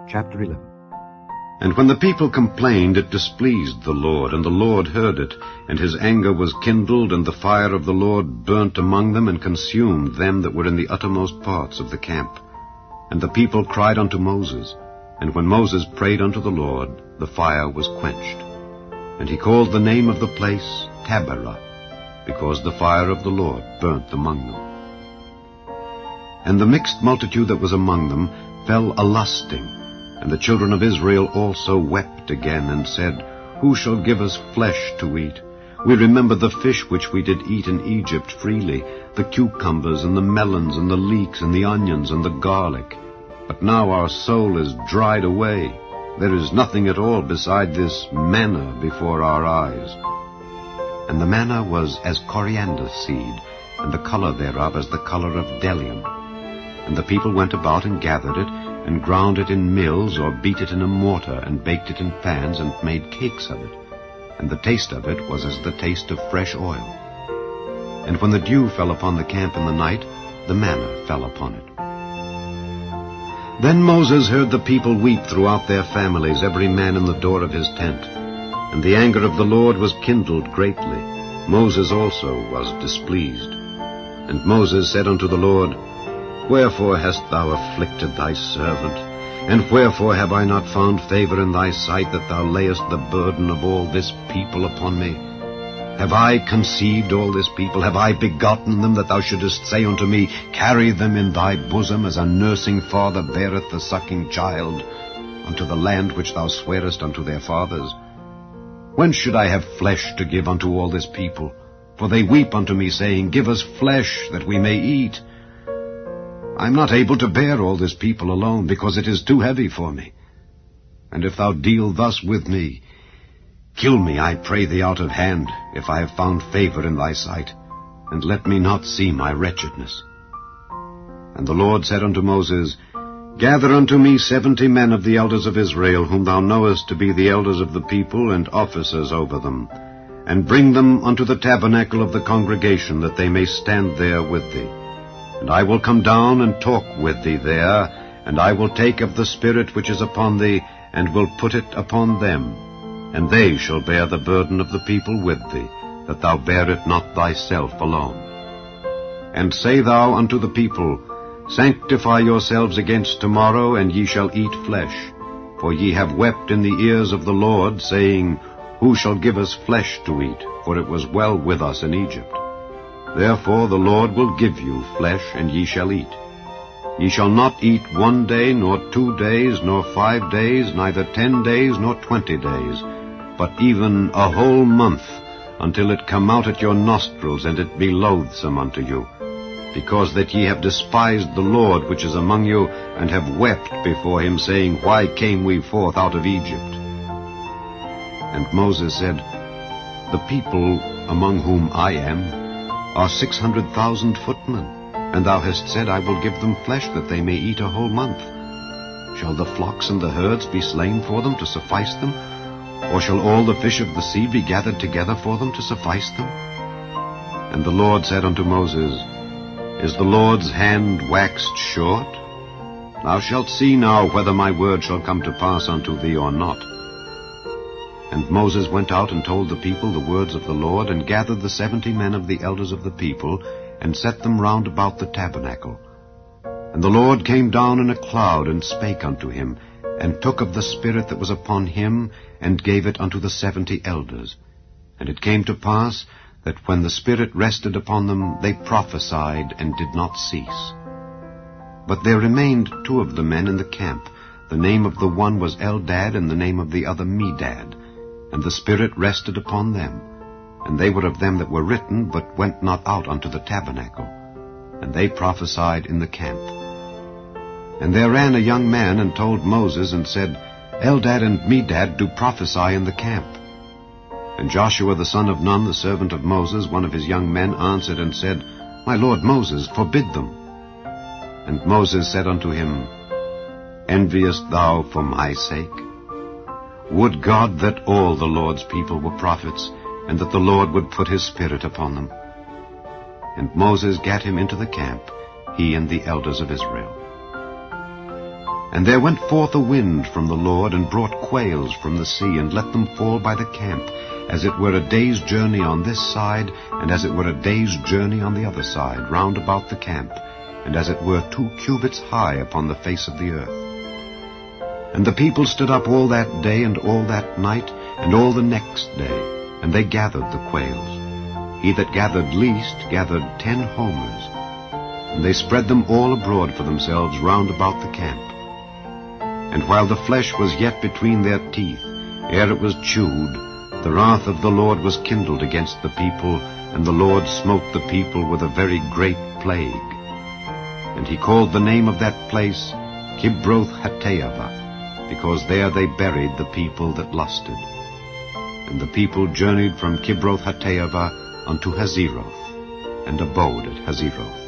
Chapter 11. And when the people complained, it displeased the Lord, and the Lord heard it, and his anger was kindled, and the fire of the Lord burnt among them, and consumed them that were in the uttermost parts of the camp. And the people cried unto Moses, and when Moses prayed unto the Lord, the fire was quenched. And he called the name of the place Taberah, because the fire of the Lord burnt among them. And the mixed multitude that was among them fell a-lusting, and the children of Israel also wept again, and said, Who shall give us flesh to eat? We remember the fish which we did eat in Egypt freely, the cucumbers, and the melons, and the leeks, and the onions, and the garlic. But now our soul is dried away. There is nothing at all beside this manna before our eyes. And the manna was as coriander seed, and the color thereof as the color of bdellium. And the people went about and gathered it, and ground it in mills, or beat it in a mortar, and baked it in pans, and made cakes of it. And the taste of it was as the taste of fresh oil. And when the dew fell upon the camp in the night, the manna fell upon it. Then Moses heard the people weep throughout their families, every man in the door of his tent. And the anger of the Lord was kindled greatly. Moses also was displeased. And Moses said unto the Lord, Wherefore hast thou afflicted thy servant? And wherefore have I not found favor in thy sight, that thou layest the burden of all this people upon me? Have I conceived all this people? Have I begotten them, that thou shouldest say unto me, Carry them in thy bosom, as a nursing father beareth the sucking child, unto the land which thou swarest unto their fathers? When should I have flesh to give unto all this people? For they weep unto me, saying, Give us flesh, that we may eat. I am not able to bear all this people alone, because it is too heavy for me. And if thou deal thus with me, kill me, I pray thee, out of hand, if I have found favor in thy sight, and let me not see my wretchedness. And the Lord said unto Moses, Gather unto me 70 men of the elders of Israel, whom thou knowest to be the elders of the people, and officers over them, and bring them unto the tabernacle of the congregation, that they may stand there with thee. And I will come down and talk with thee there, and I will take of the Spirit which is upon thee, and will put it upon them. And they shall bear the burden of the people with thee, that thou bear it not thyself alone. And say thou unto the people, Sanctify yourselves against tomorrow, and ye shall eat flesh. For ye have wept in the ears of the Lord, saying, Who shall give us flesh to eat? For it was well with us in Egypt. Therefore the Lord will give you flesh, and ye shall eat. Ye shall not eat 1 day, nor 2 days, nor 5 days, neither 10 days, nor 20 days, but even a whole month, until it come out at your nostrils, and it be loathsome unto you, because that ye have despised the Lord which is among you, and have wept before him, saying, Why came we forth out of Egypt? And Moses said, The people among whom I am are 600,000 footmen, and thou hast said, I will give them flesh, that they may eat a whole month. Shall the flocks and the herds be slain for them to suffice them? Or shall all the fish of the sea be gathered together for them to suffice them? And the Lord said unto Moses, Is the Lord's hand waxed short? Thou shalt see now whether my word shall come to pass unto thee or not. And Moses went out and told the people the words of the Lord, and gathered the 70 men of the elders of the people, and set them round about the tabernacle. And the Lord came down in a cloud, and spake unto him, and took of the Spirit that was upon him, and gave it unto the 70 elders. And it came to pass, that when the Spirit rested upon them, they prophesied, and did not cease. But there remained 2 of the men in the camp. The name of the one was Eldad, and the name of the other Medad. And the Spirit rested upon them. And they were of them that were written, but went not out unto the tabernacle. And they prophesied in the camp. And there ran a young man, and told Moses, and said, Eldad and Medad do prophesy in the camp. And Joshua the son of Nun, the servant of Moses, one of his young men, answered and said, My lord Moses, forbid them. And Moses said unto him, Enviest thou for my sake? Would God that all the Lord's people were prophets, and that the Lord would put his Spirit upon them. And Moses gat him into the camp, he and the elders of Israel. And there went forth a wind from the Lord, and brought quails from the sea, and let them fall by the camp, as it were a day's journey on this side, and as it were a day's journey on the other side, round about the camp, and as it were 2 cubits high upon the face of the earth. And the people stood up all that day, and all that night, and all the next day, and they gathered the quails. He that gathered least gathered 10 homers. And they spread them all abroad for themselves round about the camp. And while the flesh was yet between their teeth, ere it was chewed, the wrath of the Lord was kindled against the people, and the Lord smote the people with a very great plague. And he called the name of that place Kibroth-Hattaavah, because there they buried the people that lusted. And the people journeyed from Kibroth-Hattaavah unto Hazeroth, and abode at Hazeroth.